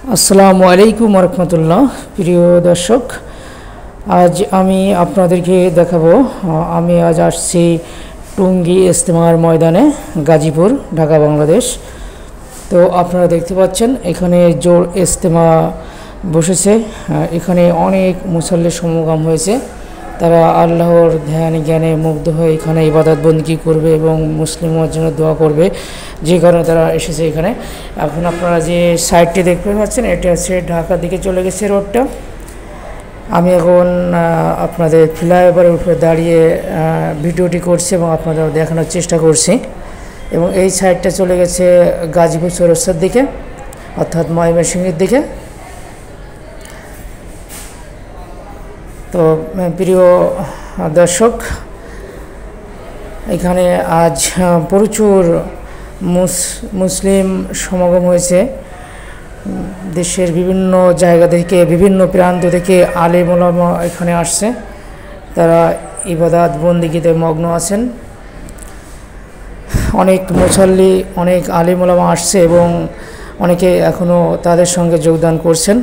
আসসালামু আলাইকুম রহমতুল্লাহ। প্রিয় দর্শক, আজ আমি আপনাদেরকে দেখাবো। আমি আজ আসছি টুঙ্গী ইজতেমার ময়দানে, গাজীপুর, ঢাকা, বাংলাদেশ। তো আপনারা দেখতে পাচ্ছেন এখানে জোর ইজতেমা বসেছে। এখানে অনেক মুসল্লির সমাগম হয়েছে। তারা আল্লাহর ধ্যান জ্ঞানে মুগ্ধ হয়ে এখানে ইবাদত বন্দেগী করবে এবং মুসলিমের জন্য দোয়া করবে, যে কারণে তারা এসেছে এখানে। এখন আপনারা যে সাইডটি দেখতে পাচ্ছেন, এটা হচ্ছে ঢাকার দিকে চলে গেছে রোডটা। আমি এখন আপনাদের ফ্লাইওভারের উপরে দাঁড়িয়ে ভিডিওটি করছি এবং আপনাদের দেখানোর চেষ্টা করছি। এবং এই সাইডটা চলে গেছে গাজীপুর চৌরাস্তার দিকে, অর্থাৎ ময়মনসিংহের দিকে। তো প্রিয় দর্শক, এখানে আজ প্রচুর মুসলিম সমাগম হয়েছে। দেশের বিভিন্ন জায়গা থেকে, বিভিন্ন প্রান্ত থেকে আলেম ওলামা এখানে আসছে। তারা ইবাদত বন্দেগীতে মগ্ন আছেন। অনেক মুসল্লি, অনেক আলেম ওলামা আসছে এবং অনেকে এখনও তাদের সঙ্গে যোগদান করছেন।